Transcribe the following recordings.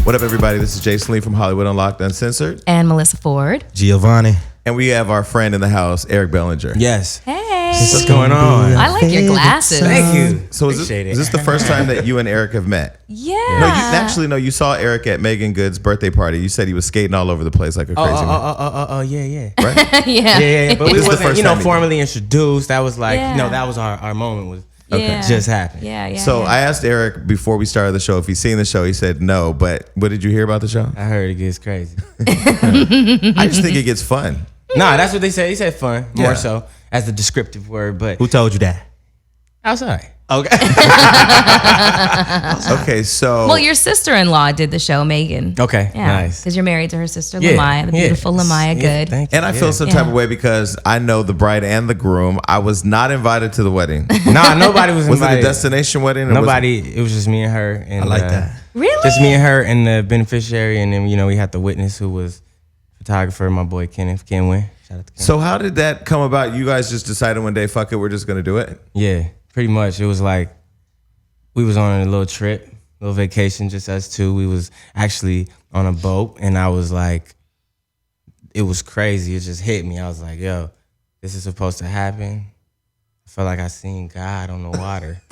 What up, everybody? This is Jason Lee from Hollywood Unlocked Uncensored. And Melissa Ford. Giovanni. And we have our friend in the house, Eric Bellinger. Yes. Hey. What's going on? I like your glasses. Thank you. So is this the first time that you and Eric have met? Yeah. No, you saw Eric at Megan Good's birthday party. You said he was skating all over the place like a crazy man. Yeah. Right? Yeah. But we wasn't, formally meeting. Introduced. That was like, that was our moment was just happened. Yeah. So I asked Eric before we started the show if he's seen the show. He said no, but what did you hear about the show? I heard it gets crazy. I just think it gets fun. Nah, that's what they said. He said fun, more so, as the descriptive word. But who told you that? Outside. Okay. Okay, so... Well, your sister-in-law did the show, Megan. Okay, yeah, nice. Because you're married to her sister, Lamaya, the beautiful Lamaya Good. Thank you. And I feel some type of way because I know the bride and the groom. I was not invited to the wedding. Nah, nobody was invited. Was it a destination wedding? Nobody. It was just me and her. And, I like that. Really? Just me and her and the beneficiary. And then, we had the witness who was photographer, my boy Kenneth Kenwin. Shout out to Kenneth. So how did that come about? You guys just decided one day, fuck it, we're just going to do it? Yeah, pretty much. It was like we was on a little trip, little vacation, just us two. We was actually on a boat, and I was like, it was crazy. It just hit me. I was like, yo, this is supposed to happen. I felt like I seen God on the water.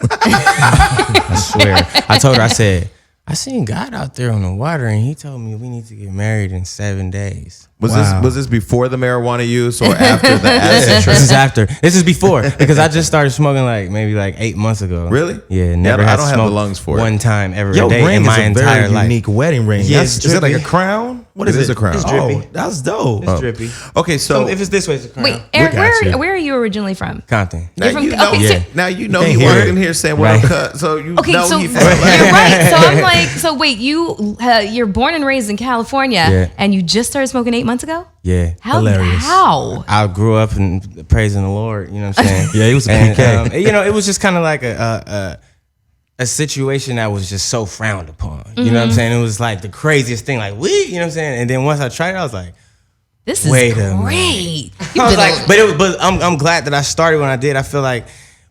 I swear. I told her, I said, I seen God out there on the water, and he told me we need to get married in 7 days. Was this before the marijuana use or after the acid trip? This is after. This is before, because I just started smoking maybe 8 months ago. Really? Yeah, never I had don't have the lungs for it. one time ever Your a day ring in my is a entire very life. unique wedding ring. Yeah, Is it like a crown? What is It it? is a crown. It's drippy. Oh, that's dope. It's drippy. Okay, so... If it's this way, it's a crown. Wait, Eric, got you. where are you originally from? Compton. now you're from- you know, okay, so- now you know You he can't hear walked it. in here saying, what Right. up, cut? So you Okay, know so he you're felt like... right. So I'm like, so wait, you're born and raised in California, and you just started smoking 8 months ago? Yeah. Hilarious. How? I grew up in praising the Lord, you know what I'm saying? Yeah, he was a and, PK. it was just kind of like a situation that was just so frowned upon. You know what I'm saying? It was like the craziest thing, like, you know what I'm saying? And then once I tried it, I was like, This is Wait a great. I was like, but I'm glad that I started when I did. I feel like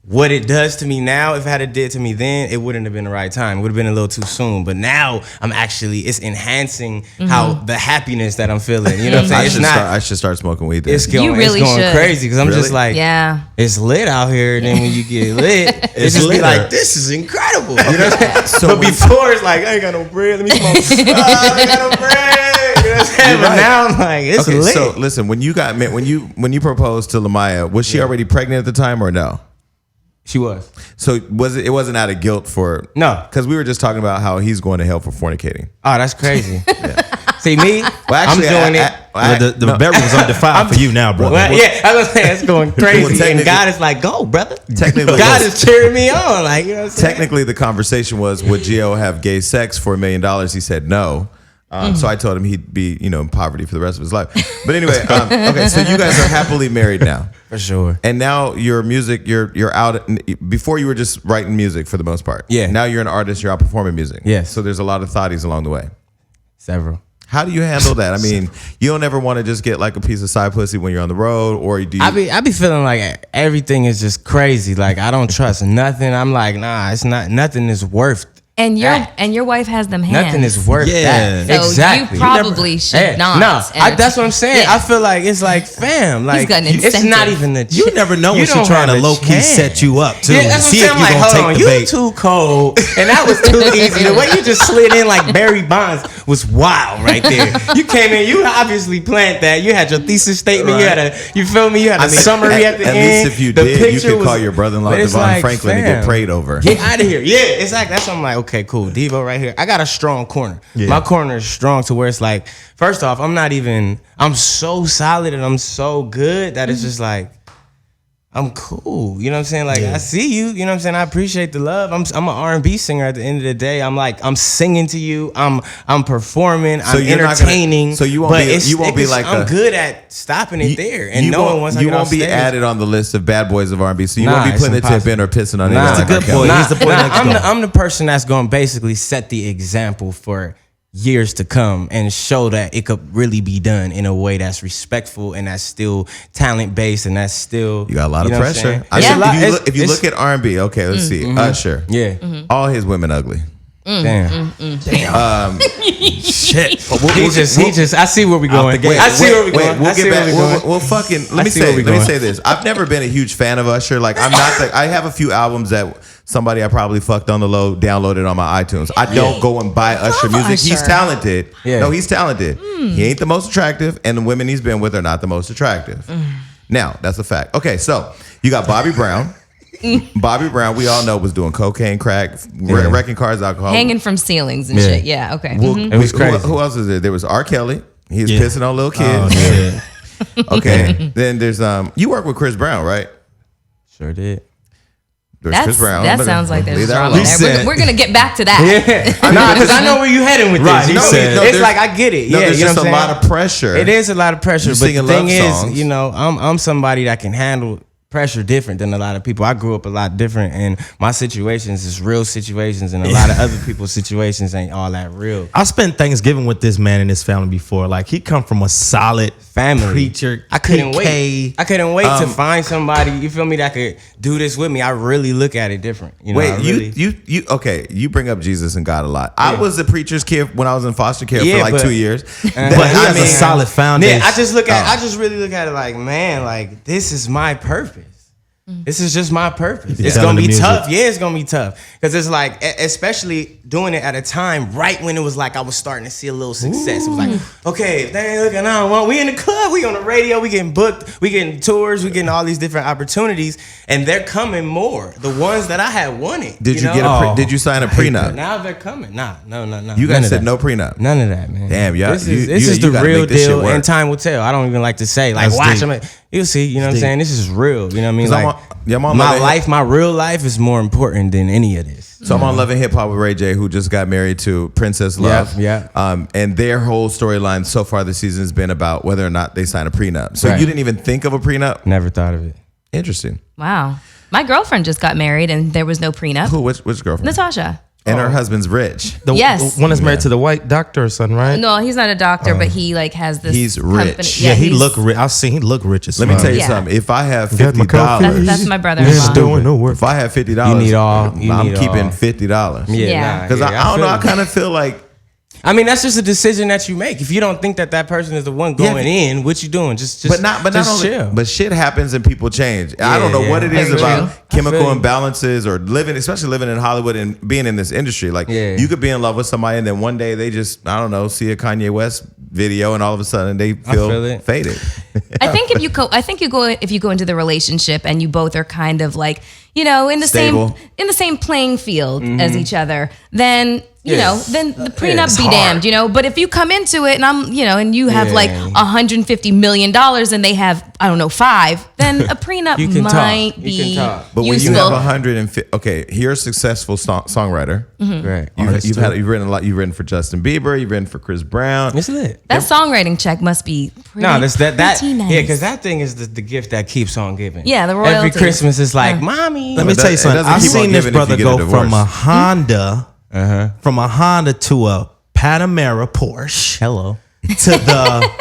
what it does to me now, if it had did to me then, it wouldn't have been the right time. It would have been a little too soon. But now it's enhancing how the happiness that I'm feeling. You know what I'm saying? I should start smoking weed then. It's going, You really it's going should. crazy because I'm just like, Yeah. it's lit out here. And then when you get lit, it's just be like, this is incredible. You know what I'm saying? So but before it's like, I ain't got no bread. Let me smoke. I ain't got no bread. You know what I'm saying? But now I'm like, it's okay, lit. so listen, when you proposed to Lamaya, was she already pregnant at the time or no? She was. So it wasn't out of guilt for... No. Because we were just talking about how he's going to hell for fornicating. Oh, that's crazy. See, me, Well, actually, I'm doing it. The berry was undefiled for you now, brother. Well, yeah, I was saying it's going crazy. Well, And God is like, go, brother. Technically, God is cheering me on. Like, you know what I'm saying? technically, the conversation was, would Gio have gay sex for $1 million? He said no. So I told him he'd be, in poverty for the rest of his life. But anyway, okay, so you guys are happily married now. For sure. And now your music, you're out. Before you were just writing music for the most part. Yeah. Now you're an artist. You're out performing music. Yes. So there's a lot of thotties along the way. Several. How do you handle that? I mean, you don't ever want to just get like a piece of side pussy when you're on the road, or do you? I be feeling like everything is just crazy. Like, I don't trust nothing. I'm like, nah, it's not, nothing is worth And that. your wife has them hands. Nothing is worth that. So Exactly. you probably should not. That's what I'm saying. Yeah. I feel like it's like, fam, like got an it's incentive. not even the. You never know when she's don't trying to have a low key chance. set you up too. Yeah, that's what I'm See saying. if I'm you like, gonna hold take on, the you bait. too cold, and that was too easy. The way you just slid in like Barry Bonds was wild right there. You came in, you obviously planned that. You had your thesis statement. You had you feel me? You had a summary at the end. At least if you The did, you picture could was- call your brother-in-law but it's Devon like, Franklin and get fam, prayed over. Get out of here. Yeah, it's like that's what I'm like, okay, cool. Devo right here. I got a strong corner. Yeah. My corner is strong to where it's like, first off, I'm so solid and I'm so good that it's just like, I'm cool. You know what I'm saying? Like, I see you. You know what I'm saying? I appreciate the love. I'm an R&B singer at the end of the day. I'm singing to you. I'm performing. So I'm you're not entertaining. gonna- so you won't but be- you won't be like I'm a- good at stopping it there and you knowing once I you get won't off be stage. added on the list of bad boys of R&B. So you Nah, won't be it's putting a tip impossible. in or pissing on Nah, anyone. He's like a good R. Kelly. boy. He's the boy next door. I'm the person that's going to basically set the example for years to come and show that it could really be done in a way that's respectful and that's still talent based and that's still You got a lot of know what I'm pressure. saying? I It's mean, a lot- if you look at R&B, okay, let's see. Usher, yeah. all his women ugly. Damn. Shit. He just. I see where we going. I see where we going. We'll get back. Well, fucking. Let me say this. I've never been a huge fan of Usher. Like, I'm not. I have a few albums that somebody I probably fucked on the low downloaded on my iTunes. I don't go and buy Usher music. Usher. He's talented. Yeah. No, he's talented. He ain't the most attractive, and the women he's been with are not the most attractive. Now, that's a fact. Okay, so you got Bobby Brown. Bobby Brown, we all know, was doing cocaine, crack, wrecking cars, alcohol, Hanging from ceilings and shit. Yeah, okay. It was crazy. Who else is there? There was R. Kelly. He was pissing on little kids. Oh, shit. Okay. Then there's you work with Chris Brown, right? Sure did. There's Chris Brown. That sounds like there's Leave that drama alone. there. We're gonna get back to that. Yeah. Nah, because I know where you're heading with Right, this. You he know, said- it's like I get it. No, Yeah, there's you know just what a I'm saying? lot of pressure. It is a lot of pressure, You but the singing thing love songs. is, you know, I'm somebody that can handle pressure different than a lot of people. I grew up a lot different, and my situations is real situations, and a lot of other people's situations ain't all that real. I spent Thanksgiving with this man and his family before. Like, he come from a solid Family preacher. I couldn't PK. wait. I couldn't wait to find somebody. You feel me? That could do this with me. I really look at it different. You know, Wait, I really, you okay? You bring up Jesus and God a lot. I was a preacher's kid when I was in foster care for like but- 2 years. But he has a solid foundation. Yeah, I just really look at it like, man, like this is my purpose. This is just my purpose. It's selling gonna the be music. tough. Yeah, it's gonna be tough because it's like, especially doing it at a time right when it was like I was starting to see a little success. It was like, okay, if they ain't looking on, well, we in the club, we on the radio, we getting booked, we getting tours, we getting all these different opportunities, and they're coming more. The ones that I had wanted. Did you know? get a? Did you sign a prenup? Now they're coming. No. You None guys of said that. no prenup. None of that, man. Damn, y'all. This is you the gotta real make this shit deal, work. and time will tell. I don't even like to say like, That's watch deep. them. You'll see. You know what I'm deep. saying? This is real. You know what I mean? 'Cause I'm Like on my Love and life, my real life is more important than any of this. So I'm on Love and Hip Hop with Ray J, who just got married to Princess Love. Yeah. And their whole storyline so far this season has been about whether or not they sign a prenup. So Right. you didn't even think of a prenup? Never thought of it. Interesting. Wow. My girlfriend just got married and there was no prenup. Who? Which girlfriend? Natasha. And her husband's rich. Yes. The one that's married to the white doctor or something, right? No, he's not a doctor, but he like has this. He's company. rich. Yeah, he he's- look rich. I've seen he look rich as Let me fuck. tell you Yeah. something. If I have Got my coffee. $50, That's my Yeah, brother-in-law. doing no work. if I have $50, You need all- you I'm need keeping all. $50. Yeah. Because I don't know. I kind of feel like I mean, that's just a decision that you make. If you don't think that person is the one going in, what you doing? Just but not just only, chill. but shit happens and people change. I don't know yeah. what it is Very about true. chemical I feel you. imbalances or especially living in Hollywood and being in this industry. Like you could be in love with somebody and then one day they just, I don't know, see a Kanye West video and all of a sudden they feel faded. I think if you go into the relationship and you both are kind of like, you know, in the Stable. same playing field as each other, then you know, then the prenup it's be hard. damned, you know. But if you come into it and I'm, you know, and you have like $150 million and they have, I don't know, 5, then a prenup You can talk. might You be can talk. But when useful. you have 150, okay, you're a successful songwriter. Right. You've written a lot. You've written for Justin Bieber. You've written for Chris Brown. It's lit. That songwriting check must be pretty, No, that's that pretty nice. yeah, because that thing is the gift that keeps on giving. Yeah, the Every royalties. Christmas is like, mommy. Let me tell you It something. doesn't I've keep on seen this giving if brother you get a go from divorce. a Honda, from a Honda to a Panamera Porsche Hello. to the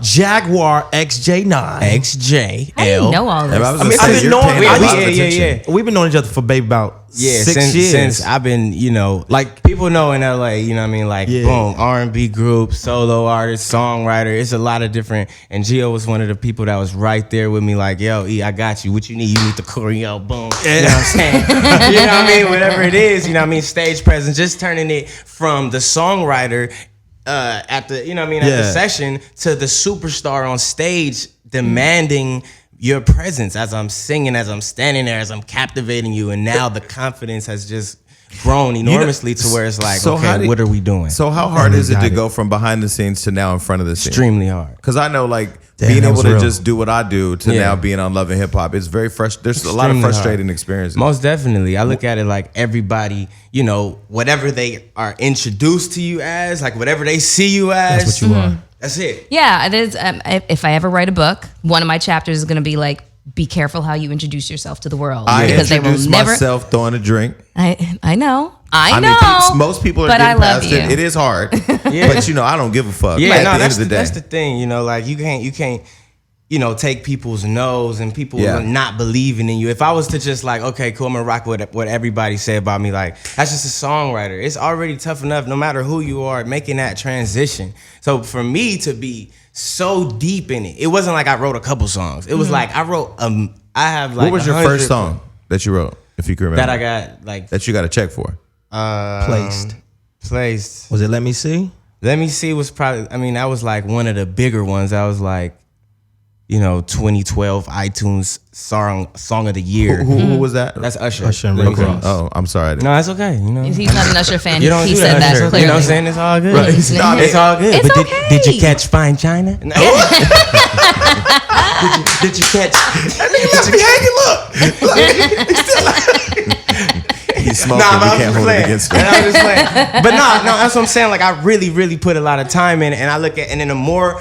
Jaguar XJ9. XJ. I didn't know all this. I was I gonna mean, say, I've been you're knowing. paying a lot of attention. We've been knowing each other for maybe about 6 since, years. since I've been, you know, like people know in LA, you know what I mean? Like, Yeah. boom, R&B group, solo artist, songwriter. It's a lot of different. And Gio was one of the people that was right there with me, like, yo, E, I got you. What you need? You need the choreo, boom. You know what I'm saying? You know what I mean? Whatever it is, you know what I mean? Stage presence, just turning it from the songwriter at the, you know what I mean, at the session to the superstar on stage demanding your presence as I'm singing, as I'm standing there, as I'm captivating you. And now the confidence has just grown enormously to where it's like, So how okay, do- what are we doing? So how hard is it got to it. go from behind the scenes to now in front of the scene? Extremely hard. Because I know, like, Damn, being that able was to real. just do what I do to Yeah. now being on Love and Hip Hop, it's very There's a lot of Extremely frustrating hard. experiences. Most definitely. I look at it like everybody, you know, whatever they are introduced to you as, like whatever they see you as. That's what you are. That's it. Yeah, it is. If I ever write a book, one of my chapters is going to be like, be careful how you introduce yourself to the world. I because they will introduced never. myself throwing a drink. I know. I know. mean, most people are but I getting love past you. it. It is hard. Yeah. But, you know, I don't give a fuck. Yeah, at no, the that's end of the day. that's the thing. You know, like you can't. take people's no's and people not believing in you. If I was to just like, okay, cool, I'm gonna rock with what everybody say about me, like that's just a songwriter. It's already tough enough, no matter who you are, making that transition. So for me to be so deep in it, it wasn't like I wrote a couple songs. It was like I wrote I have like. What was your first song that you wrote, if you can remember? That I got like that you got a check for. Placed. Was it Let Me See? Let Me See was probably, I mean, that was like one of the bigger ones. That was like, 2012 iTunes song of the year. Who was that? That's Usher. Usher and Rick Ross. Oh, I'm sorry. No, that's okay. He's not an Usher fan. You don't he do said that Usher. clearly. You know what I'm saying? It's all good. Right. It's all good. It's but okay. did you catch Fine China? No. did you catch? He's smoking. We can't hold it against him. But no, that's what I'm saying. Like I really, really put a lot of time in it, and I look at, and then the more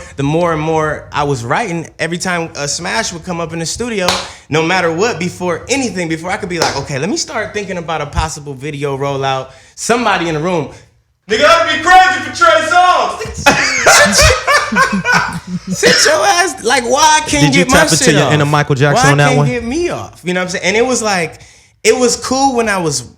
and more I was writing, every time a smash would come up in the studio, no matter what, before I could be like, okay, let me start thinking about a possible video rollout. Somebody in the room, nigga, I'd be crazy for Trey Songz. Sit your ass. Like, why I can't get my shit off? Did you tap into your inner Michael Jackson on that one? Why can't get me off? You know what I'm saying? And it was like, it was cool when I was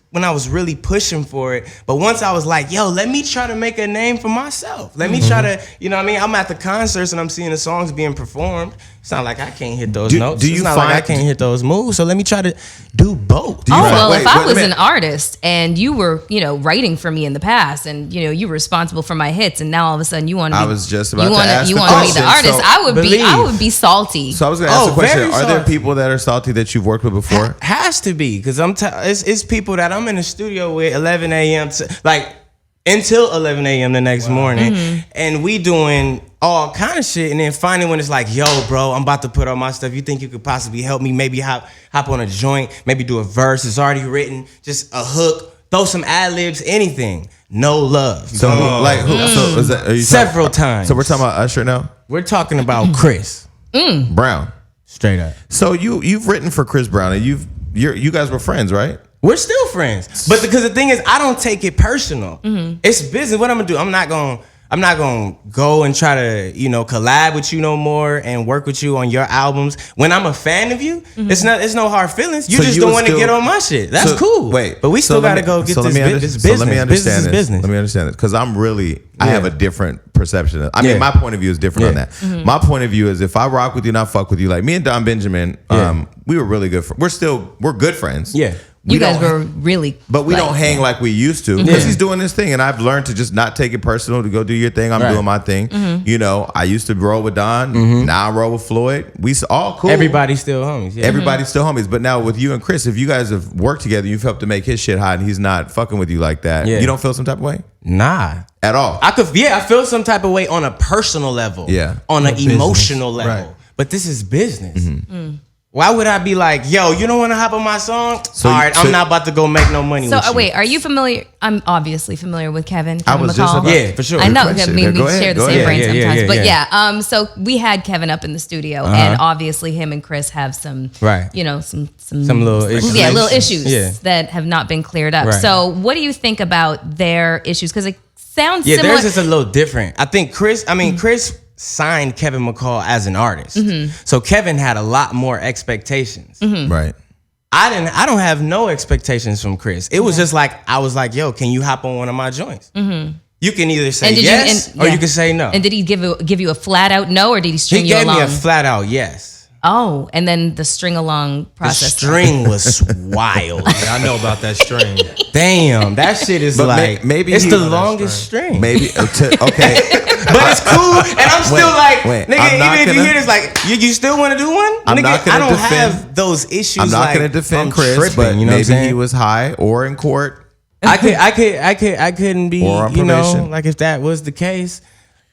really pushing for it. But once I was like, yo, let me try to make a name for myself. Let me try to, you know what I mean? I'm at the concerts and I'm seeing the songs being performed. It's not like I can't hit those notes. It's not like I can't hit those moves. So let me try to do both. If I was an artist and you were, writing for me in the past and, you were responsible for my hits and now all of a sudden you want to be, I was just about to ask you the want to be question. the artist, So I would be salty. So I was going to ask the question, very are there salty. people that are salty that you've worked with before? Has to be, because it's people that I'm in the studio with 11 a.m. Until 11 a.m. the next morning, and we doing all kind of shit, and then finally when it's like, yo, bro, I'm about to put on my stuff. You think you could possibly help me? Maybe hop on a joint, maybe do a verse. It's already written, just a hook, throw some ad-libs, anything. No love. So So is that, are you Several times. So we're talking about Usher now? We're talking about Chris Brown. straight up. So you've written for Chris Brown and you guys were friends, right? We're still friends, but because the thing is, I don't take it personal. It's business. What I'm gonna do? I'm not gonna go and try to collab with you no more and work with you on your albums. When I'm a fan of you, it's no hard feelings. You just don't want to get on my shit. That's cool. Wait, but we still gotta go get this business. So let me understand Business. Let me understand this because I have a different perception. I mean, my point of view is different on that. My point of view is if I rock with you and I fuck with you, like me and Don Benjamin, we were really good. We're good friends. Yeah. You guys were really, but we don't hang like we used to because he's doing this thing, and I've learned to just not take it personal. To go do your thing, I'm doing my thing. I used to roll with Don. Now I roll with Floyd. We all cool. Everybody's still homies. Yeah. Everybody's still homies. But now with you and Chris, if you guys have worked together, you've helped to make his shit hot, and he's not fucking with you like that. You don't feel some type of way Nah. at all. I feel some type of way on a personal level. Yeah. On an emotional level. Right. But this is business. Why would I be like, yo, you don't want to hop on my song? I'm not about to go make no money with you. Wait, are you familiar? I'm obviously familiar with Kevin I was just McCall. about Yeah, for sure. I know. Good I question. mean, we Go ahead, share the go same ahead. brain Yeah, sometimes. yeah. But so we had Kevin up in the studio, and obviously him and Chris have some, some little issues. Yeah, little issues Yeah. that have not been cleared up. Right. So what do you think about their issues? Because it sounds similar. theirs is a little different. I think Chris signed Kevin McCall as an artist. So Kevin had a lot more expectations. Right. I don't have no expectations from Chris. It was just like, I was like, yo, can you hop on one of my joints? You can either say yes or you can say no. And did he give you a flat out no, or did he string you along? He gave me a flat out yes. Oh, and then the string along process. The string was wild. I know about that string. Damn, that shit is But maybe it's he- the longest string. Maybe okay. But it's cool, and I'm still wait, nigga, I'm not even if you gonna- hear this, like, you still want to do one? I'm Nigga, not gonna I don't defend- have those issues. I'm not like, going to defend I'm Chris, tripping, but you know what I'm maybe saying? he was high or in court. I couldn't be, Or on probation. like if that was the case.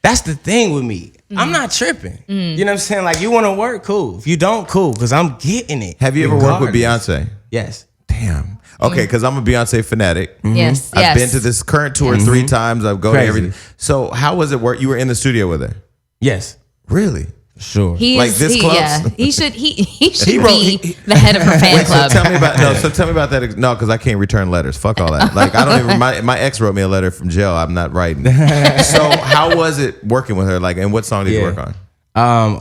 That's the thing with me. I'm not tripping. You know what I'm saying? Like, you want to work, cool. If you don't, cool, because I'm getting it. Have you ever worked with regardless. Beyonce? Yes. Damn. Okay, because I'm a Beyonce fanatic. Yes, I've yes. been to this current tour 3 times. I've gone to Crazy. everything. So how was it work? You were in the studio with her? Yes. Really? Sure. He Like is, this he, close? yeah, he should wrote- be the head of her fan Wait, so club. tell me about that. No, because I can't return letters. Fuck all that. Like I don't even. My ex wrote me a letter from jail. I'm not writing. So how was it working with her? Like, and what song did you work on?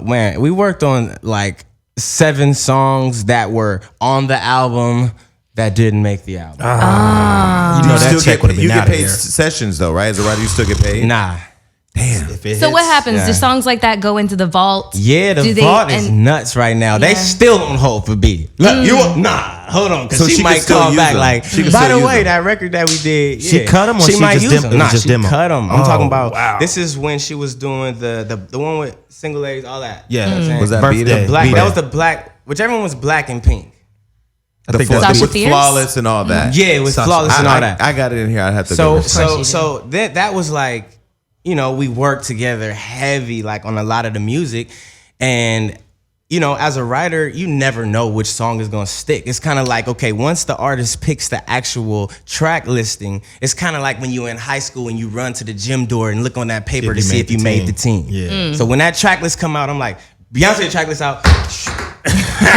Man, we worked on like 7 songs that were on the album that didn't make the album. You know that check would have been You out get of paid here. sessions though, right? Is it right? You still get paid? Nah. Damn. So what happens? Do songs like that go into the vault? Yeah, the Do they- vault is and- nuts right now. They Yeah. still on hold for B. Look, hold on, because So she, she might can still call use back them. like, She can by still the use way, them. that record that we did, She cut 'em or she might just use dem- them. it was Nah, just she demo? cut them. I'm Oh, talking about, wow. this is when she was doing the one with single A's, all that. Yeah. You know what I'm saying? Was that Birthday. Beat It? black? Beat That It. was the black, whichever one was black and pink. The think flaw- that's Sasha with Fierce? Flawless and all that. Yeah, it was Sasha. flawless and all that. I got it in here. I have to So go. so that was like, you know, we worked together heavy, like on a lot of the music. And, you know, as a writer, you never know which song is gonna stick. It's kind of like, okay, once the artist picks the actual track listing, it's kind of like when you're in high school and you run to the gym door and look on that paper to see if you made the team. Yeah. So when that track list come out, I'm like, Beyonce track list out.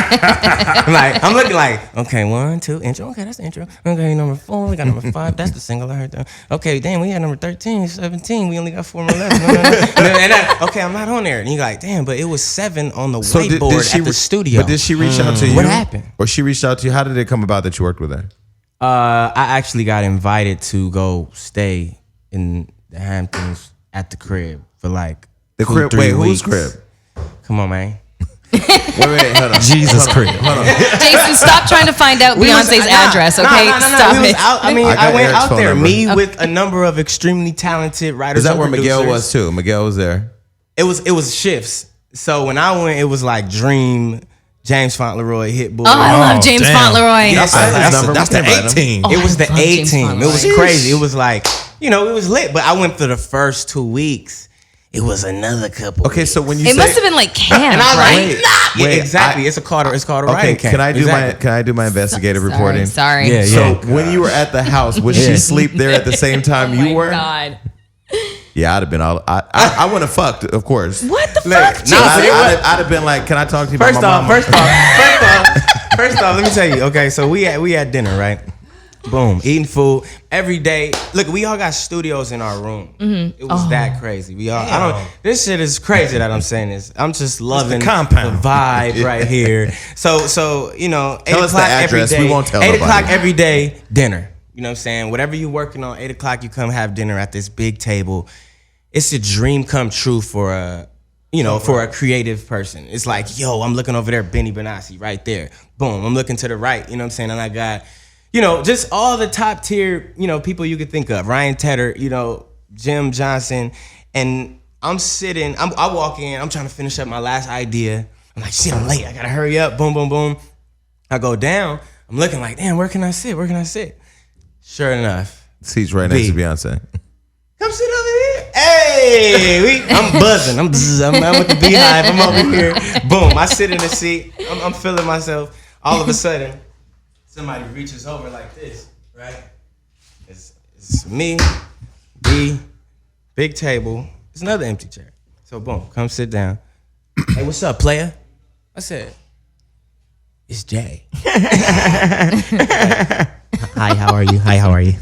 I'm looking like, okay, 1, 2, intro. Okay, that's the intro. Okay, number 4, we got number 5. That's the single I heard. That. Okay, damn, we had number 13, 17. We only got 4 more left. Okay, I'm not on there. And you're like, damn, but it was 7 on the whiteboard at the studio. But did she reach out to you? What happened? Or she reached out to you? How did it come about that you worked with her? I actually got invited to go stay in the Hamptons at the crib for like The 2, crib? 3 Wait, weeks. whose crib? Come on, man. Wait, hold on. Jesus Hold on, Christ. Hold on. Jason, stop trying to find out Beyonce's address, okay? Stop We was it. out, I mean, I got I went Eric's out phone there. number. Me with a number of extremely talented writers. Is that and where Miguel producers. was too? Miguel was there. It was shifts. So when I went, it was like Dream, James Fauntleroy, Hit Boy. Oh, I love James damn. Fauntleroy. Yes, That's the We can 18. Oh, It was the I love A James team. It was Fauntleroy. crazy. It was like, you know, it was lit. But I went for the first 2 weeks. It was another couple. Okay, so when you It say, must have been like camp, And I was right? like, nah. Wait, Yeah, exactly. It's called a okay, writing camp. can I do Exactly. my investigative reporting? Sorry. Yeah, So when you were at the house, would she sleep there at the same time Oh you my were? God. Yeah, I'd have been all. I wouldn't have fucked, of course. What the Look, fuck, nah, Jason? see, I'd have been like, "Can I talk to you about First my off, mama?" first off, let me tell you. Okay, so we had dinner, right? Boom, eating food every day. Look, we all got studios in our room. It was that crazy. We all. I don't. This shit is crazy that I'm saying this. I'm just loving the compound. the vibe right here. So you know, 8 Tell us the o'clock every address. day. We won't tell 8 nobody. o'clock every day. Dinner. You know what I'm saying? Whatever you're working on, 8 o'clock you come have dinner at this big table. It's a dream come true for a. You know, for a creative person. It's like, yo, I'm looking over there, Benny Benassi, right there. Boom, I'm looking to the right, you know what I'm saying? And I got, you know, just all the top tier, you know, people you could think of. Ryan Tedder, you know, Jim Johnson. And I'm sitting, I walk in, I'm trying to finish up my last idea. I'm like, shit, I'm late, I gotta hurry up, boom, boom, boom. I go down, I'm looking like, damn, where can I sit? Where can I sit? Sure enough, Seats right next to Beyonce. come sit over here. Hey, I'm buzzing. I'm with the beehive. I'm over here. Boom. I sit in the seat. I'm feeling myself. All of a sudden, somebody reaches over like this, right? It's me, B, big table. It's another empty chair. So boom, come sit down. Hey, what's up, player? I said, it's Jay. Hi, how are you? Hi, how are you?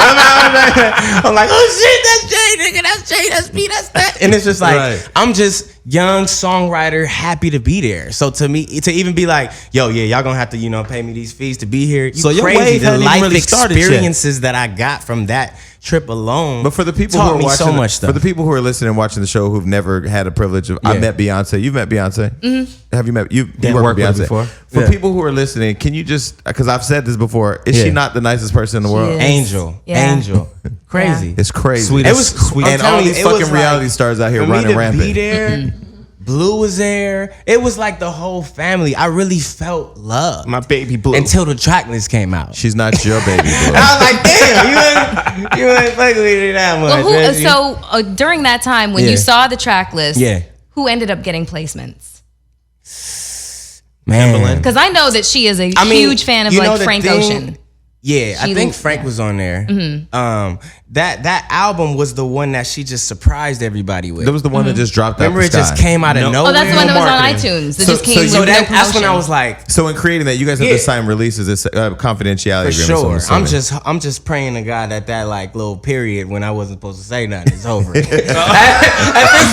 I'm like, oh shit, that's Jay, nigga, that's Jay, that's me, that's that. And it's just like, Right. I'm just young songwriter, happy to be there. So to me, to even be like, yo, yeah, y'all gonna have to, you know, pay me these fees to be here. You So your crazy. wave The hadn't even life really started yet. experiences that I got from that trip alone. But for the people taught who are me watching, so much stuff. for the people who are listening and watching the show who've never had a privilege of, I Yeah. met Beyonce. You've met Beyonce. Have you met? You Didn't worked work with with her Beyonce before. For Yeah. people who are listening, can you just? Because I've said this before. Is she Yeah. not the nicest person in the world? is. Angel, Yeah. Angel, crazy. It's crazy. Sweet It as- was sweet. I'm And telling all you, these it was fucking reality stars out here for me running to rampant. Be there, Blue was there. It was like the whole family. I really felt love My baby blue. until the track list came out. She's not your baby. Blue. I was like, damn, you ain't fucking with me that much. Well, man. so during that time when Yeah. you saw the track list, Yeah. who ended up getting placements? man, Because I know that she is a I mean, huge fan of you know like the Frank thing- Ocean. yeah, I She- think Frank yeah. was on there. That album was the one that she just surprised everybody with. That was the one that just dropped out Remember, the it just sky. came out of No. nowhere. Oh, that's the one that was on marketing. iTunes. It So- just came so with you- no that's when promotion. I was like, So in creating that, you guys have Yeah. to sign releases. It's confidentiality for agreements. sure. I'm just praying to God that like little period when I wasn't supposed to say nothing is over. At this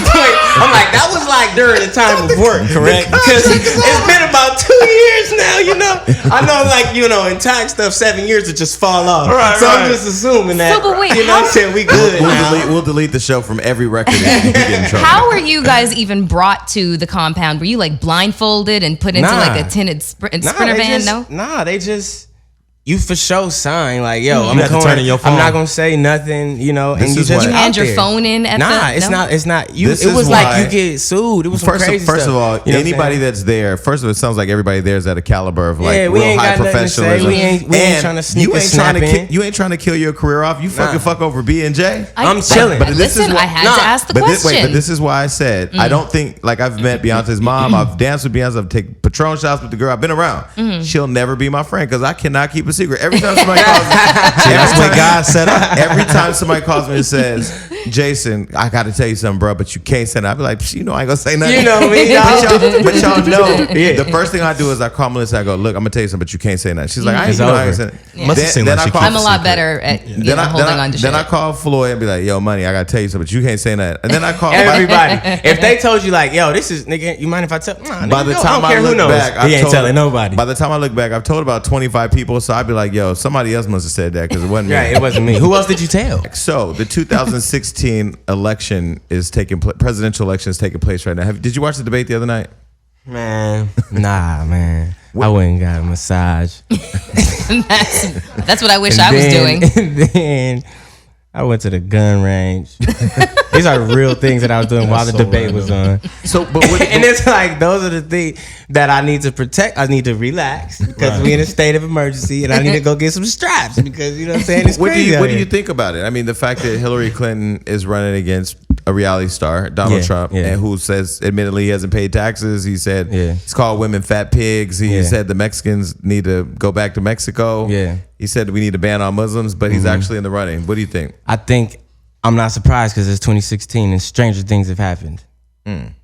point, I'm like, that was like during the time of work, correct? Because it's been about 2 years now, you know. I know, like, you know, in tax stuff, 7 years to just fall off. Right, so right. I'm just assuming that. So, but wait, you know what I'm saying? We good now. We'll delete the show from every record if you get in trouble. How were you guys even brought to the compound? Were you like blindfolded and put into like a tinted sprinter van? They just. You for sure sign like, yo, I'm have to turn in your phone. I'm not gonna say nothing, you know. This and you is just what- You out hand your there. phone in at It's not. This It was is like why- you get sued. It was some crazy First stuff. of all, You know what I'm anybody saying? that's there, first of all, it sounds like everybody there is at a caliber of like Yeah, we real ain't high got nothing to say. professionalism. We ain't And tryna sneak you a ain't trying to snap in. you ain't trying to kill your career off. You fucking fuck over B&J. I'm chilling. But this Listen, is what- I had to ask the question. But this is why I said I don't think like I've met Beyonce's mom. I've danced with Beyonce. I've taken Patron shots with the girl. I've been around. She'll never be my friend because I cannot keep a secret. Every time somebody calls me, That's what God set up. every time somebody calls me and says, "Jason, I got to tell you something, bro, but you can't say that." I'll be like, "You know, I ain't gonna say nothing." You know me, dog. but y'all know. The first thing I do is I call Melissa. I go, "Look, I'm gonna tell you something, but you can't say nothing." She's like, "I ain't, It's you know, I ain't over. saying." Yeah. Must have seemed like she keeps I'm a lot secret. better at holding on to shit. Then I call Floyd and be like, "Yo, money, I gotta tell you something, but you can't say nothing." And then I call Everybody. If they told you like, yo, this is nigga, you mind if I tell? Nah, By the nigga, time I don't care I who look knows. back, He ain't telling nobody. By the time I look back, I've told about 25 people. So I'd be like, "Yo, somebody else must have said that because it wasn't me." Right, it wasn't me. Who else did you tell? So the 2016 election is presidential election is taking place right now. Did you watch the debate the other night? Man, nah, man. I went and got a massage. That's what I wish I was doing. And then I went to the gun range. These are real things that I was doing while the so debate was on. So, but what, And it's like, those are the things that I need to protect. I need to relax because we in a state of emergency and I need to go get some straps because, you know what I'm saying? It's what crazy. do out you here. think about it? I mean, the fact that Hillary Clinton is running against a reality star, Donald Yeah, Trump, yeah. and who says, admittedly, he hasn't paid taxes. He said Yeah. he's called women fat pigs. He Yeah. said the Mexicans need to go back to Mexico. Yeah. He said we need to ban all Muslims, but he's actually in the running. What do you think? I think I'm not surprised because it's 2016 and stranger things have happened.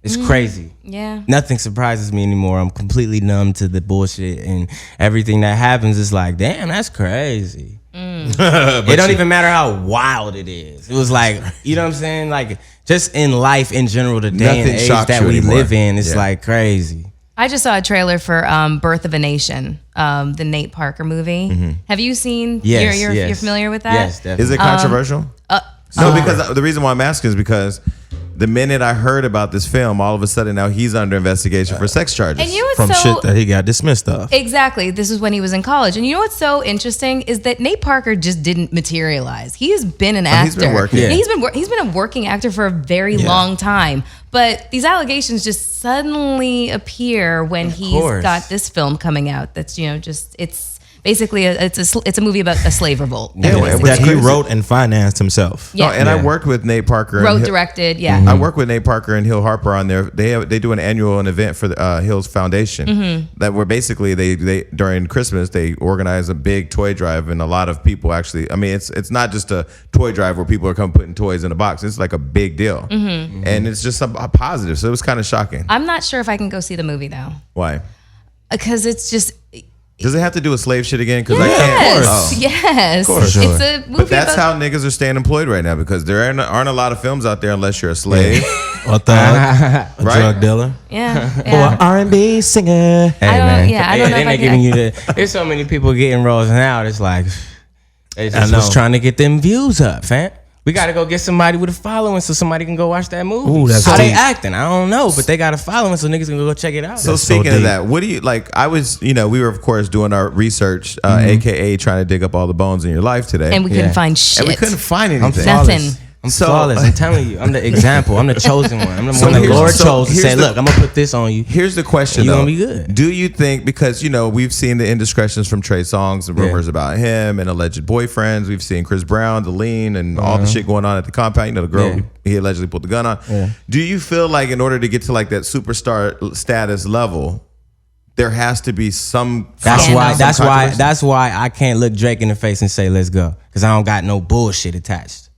It's crazy. Yeah. Nothing surprises me anymore. I'm completely numb to the bullshit and everything that happens is like, damn, that's crazy. It don't even matter how wild it is. It was like, you know what I'm saying? Like, just in life in general, the day and Nothing age shocks that you we anymore. live in, it's Yeah. like crazy. I just saw a trailer for Birth of a Nation, the Nate Parker movie. Have you seen? Yes, You're familiar with that? Yes, definitely. Is it controversial? No, because the reason why I'm asking is because the minute I heard about this film, all of a sudden now he's under investigation for sex charges. And you know From what's so shit that he got dismissed of. exactly? This is when he was in college, and you know what's so interesting is that Nate Parker just didn't materialize. He has been an actor. he's been working. Yeah. He's been a working actor for a very long time. But these allegations just suddenly appear when he's course. got this film coming out. That's just it's basically it's a movie about a slave revolt. Yeah, basically. it was That he crazy. wrote and financed himself. Yeah. Oh, and I Yeah. worked with Nate Parker. and Wrote, Hill- directed, yeah. I work with Nate Parker and Hill Harper on there. They do an event for the Hill's Foundation that where basically they during Christmas they organize a big toy drive and a lot of people actually. I mean, it's not just a toy drive where people are come putting toys in a box. It's like a big deal, and it's just a positive. So it was kind of shocking. I'm not sure if I can go see the movie though, Why? because it's just. Does it have to do with slave shit again? Because I Yes, can't. Oh. yes. course. It's a movie But that's about, how niggas are staying employed right now because there aren't a lot of films out there unless you're a slave, A thug, a Right. drug dealer, yeah. or yeah. an R&B singer. Hey, I don't- man. yeah, I don't know And if I they can- giving you the. There's so many people getting roles now. It's like they just know. was trying to get them views up, fam. We got to go get somebody with a following so somebody can go watch that movie. Ooh, that's how they deep. acting. I don't know, but they got a following so niggas can go check it out. So That's so speaking of deep. that, what do you like? I was, we were of course doing our research, aka trying to dig up all the bones in your life today, And we couldn't Yeah. find shit. and we couldn't find I'm anything. Nothing. flawless. I'm So- flawless. I'm telling you, I'm the example. I'm the chosen one. I'm the So one that here's- Lord so chose to here's say, the- look, I'm gonna put this on you. Here's the question, You though: gonna be good. Do you think because we've seen the indiscretions from Trey Songz and rumors about him and alleged boyfriends? We've seen Chris Brown, the lean, and all the shit going on at the compound. The girl Yeah. he allegedly pulled the gun on. Yeah. Do you feel like in order to get to like that superstar status level, there has to be some? That's Scandal. why. That's why. controversy? That's why I can't look Drake in the face and say, "Let's go," because I don't got no bullshit attached.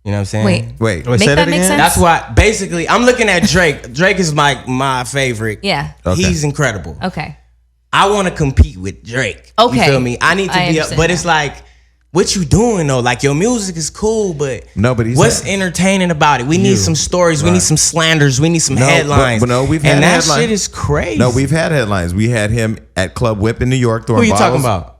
You know what I'm saying? Wait. Wait, Make say that that make again? sense? That's why. Basically, I'm looking at Drake. Drake is my favorite. Yeah. Okay. He's incredible. Okay. I want to compete with Drake. Okay. You feel me? I need to I be up, understand but that. it's like what you doing though? Like your music is cool, but what's entertaining about it? We need some stories. Right. We need some slanders. We need some headlines. But no, we've had headlines. Shit is crazy. No, we've had headlines. We had him at Club Whip in New York throwing bottles. Who you talking about?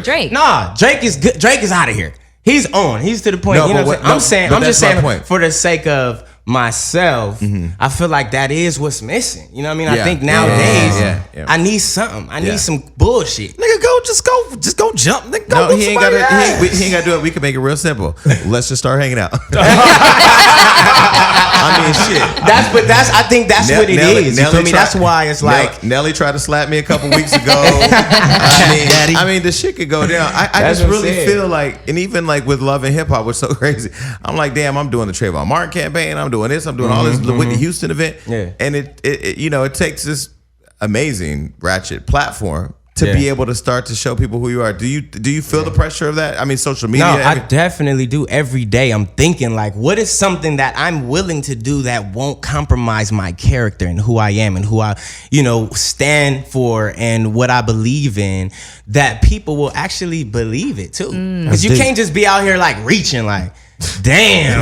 Drake. Nah, Drake is good. Drake is out of here. He's on. He's to the point. No, you know what I'm saying? I'm just saying point. For the sake of myself, I feel like that is what's missing. You know what I mean? I think nowadays I need something. I need some bullshit. Nigga, just go jump. Nigga, go no, he ain't got to do it. We can make it real simple. Let's just start hanging out. I mean, shit. I think that's what it is. You feel me? That's why it's like Nelly tried to slap me a couple weeks ago. I mean, the shit could go down. I just really feel like, and even like with Love and Hip Hop, was so crazy. I'm like, damn, I'm doing the Trayvon Martin campaign. I'm doing this. I'm doing all this. The Whitney Houston event. Yeah. And it you know, it takes this amazing ratchet platform to be able to start to show people who you are. Do you feel the pressure of that? I mean, social media. No, I definitely do. Every day I'm thinking like, what is something that I'm willing to do that won't compromise my character and who I am and who I, stand for and what I believe in, that people will actually believe it too. Because you can't just be out here like reaching like, damn,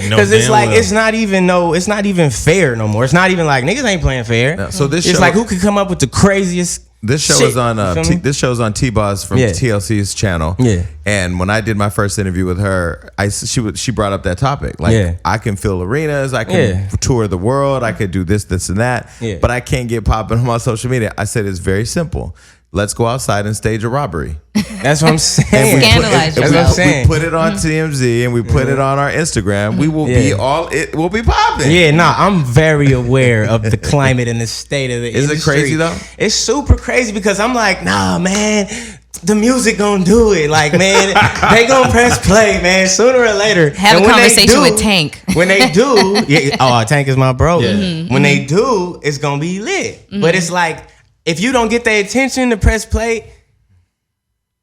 because it's like it's not even fair no more. It's not even like niggas ain't playing fair. No, so it's like who could come up with the craziest. This show is on this show's on T-Boz from TLC's channel. Yeah. And when I did my first interview with her, she brought up that topic. Like I can fill arenas, I can tour the world, I could do this and that, but I can't get popping on my social media. I said it's very simple. Let's go outside and stage a robbery. That's what I'm saying. Scandalize yourself. That's what I'm saying. We put it on TMZ and we put it on our Instagram. We will it will be popping. Yeah, I'm very aware of the climate and the state of the industry. Is it crazy though? It's super crazy because I'm like, nah, man, the music gonna do it. Like, man, they gonna press play, man, sooner or later. Have a conversation with Tank. When they do, Tank is my bro. Yeah. When they do, it's gonna be lit. But it's like, if you don't get their attention to press play,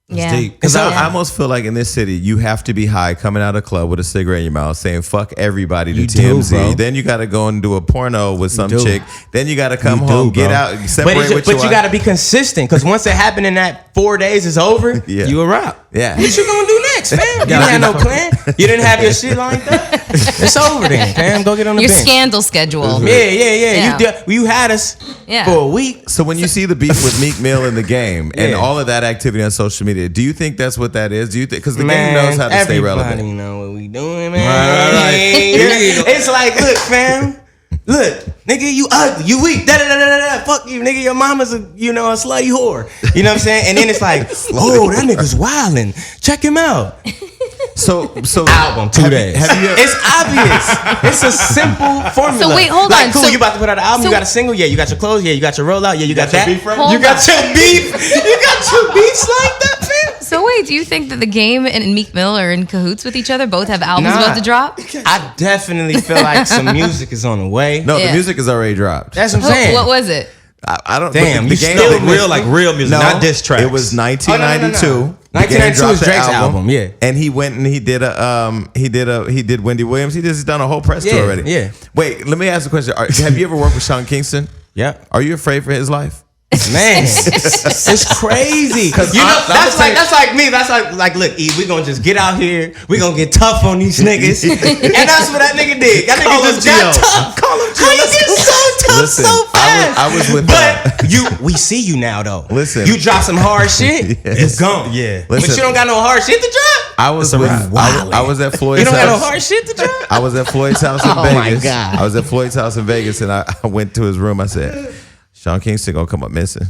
because I almost feel like in this city you have to be high coming out of a club with a cigarette in your mouth saying fuck everybody to TMZ. Then you got to go and do a porno with some chick. Then you got to come home, get out, separate with But you got to be consistent because once it happened in that 4 days is over, you a rock. Yeah. What you gonna do next, fam? You didn't have no plan. You didn't have your shit like that. It's over then, fam. Go get on the bench. Your scandal schedule. Yeah. You had us for a week. So when you see the beef with Meek Mill in the game and all of that activity on social media, do you think that's what that is? Do you think because the game knows how to stay relevant? Everybody know what we doing, man. Right. It's like, look, fam. Look, nigga, you ugly, you weak, fuck you, nigga, your mama's a slutty whore. You know what I'm saying? And then it's like, oh, that nigga's wildin'. Check him out. So album 2 days. It's obvious. It's a simple formula. So wait, hold on. Cool, you about to put out an album? You got a single? Yeah. You got your clothes? Yeah. You got your rollout? Yeah. You got that? You got your beef? You got your beefs like that, man? So wait, do you think that the game and Meek Mill are in cahoots with each other? Both have albums about to drop? I definitely feel like some music is on the way. No, the music is already dropped. That's what I'm saying. What was it? I don't. Damn, the game still real music, not diss tracks. It was 1992. No. 1992 is Drake's album, yeah. And he went and he did Wendy Williams. He's done a whole press tour already. Yeah. Wait, let me ask a question. Have you ever worked with Sean Kingston? Yeah. Are you afraid for his life? Man, it's crazy. That's like me. That's like look, E, we gonna just get out here. We gonna get tough on these niggas, and that's what that nigga did. That nigga just got tough. Call him How you get so tough so fast? I was with, but we see you now though. Listen, you drop some hard shit. It's gone. Yeah, but you don't got no hard shit to drop. I was at Floyd's. You don't got no hard shit to drop. I was at Floyd's house in Vegas. Oh my God. I was at Floyd's house in Vegas, and I went to his room. I said, Sean Kingston gonna come up missing.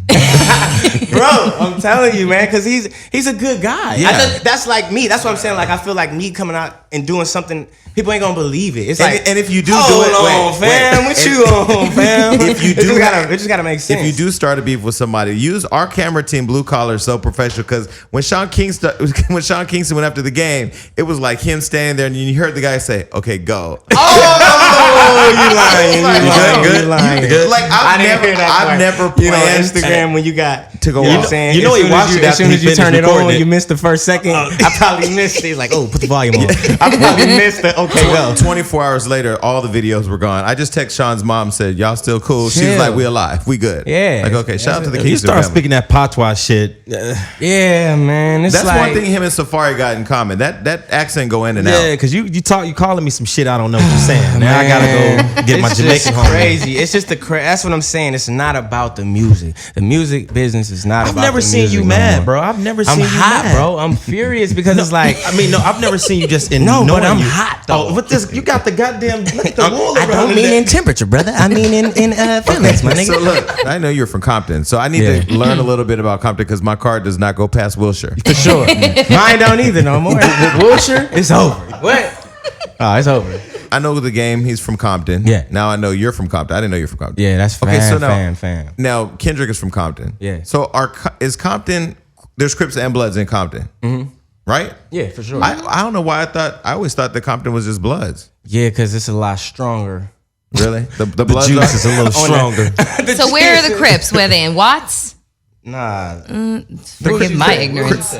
Bro, I'm telling you, man, because he's a good guy. Yeah. That's like me. That's what I'm saying. Like, I feel like me coming out and doing something, people ain't gonna believe it. It's like, and if you do hold on, fam. What you on, fam? If you do, it just gotta make sense. If you do start a beef with somebody, use our camera team, Blue Collar, so professional. Because when Sean Kingston went after the game, it was like him standing there, and you heard the guy say, "Okay, go." Oh, you lying? You lying? Like I've I've never You know, planned Instagram when you got to go You know off. what I'm saying? You know As he soon watched it as after soon he as you finished turn it recording on, it. you missed the first second. I probably missed it. He's like, oh, put the volume on. I probably missed it. Okay, go. 24 hours later, all the videos were gone. I just text Sean's mom, said, y'all still cool? She's Chill. like, we alive. We good. Yeah. Like, okay, shout out to the You Kingston start family. speaking that patois shit. Yeah, man. It's That's like, one thing him and Safari got in common. That accent go in and Yeah, out. because you calling me some shit I don't know what you're saying. Now I gotta go get my It's Jamaican just homie. crazy. It's just that's what I'm saying. It's not about the music. The music business is not I've about never the seen music you no mad, more. bro. I've never I'm seen you hot, mad, bro. I'm furious because it's like I mean, no, I've never seen you just in No, but knowing I'm you. hot, though. Oh, but this you got the goddamn look at the wool I around don't mean it. in temperature, brother. I mean in feelings, my nigga. So look, I know you're from Compton, so I need Yeah. to learn a little bit about Compton because my car does not go past Wilshire. For sure. Mine don't either no more. Wilshire, it's over. What? Oh, it's over. I know the game. He's from Compton. Yeah. Now I know you're from Compton. I didn't know you're from Compton. Yeah, that's Okay, so fam. now Kendrick is from Compton. Yeah. So is Compton? There's Crips and Bloods in Compton, right? Yeah, for sure. I don't know why I always thought that Compton was just Bloods. Yeah, because it's a lot stronger. Really? The The Bloods juice are- is a little stronger. So where are the Crips? Where they in Watts? Nah. Forgive my ignorance.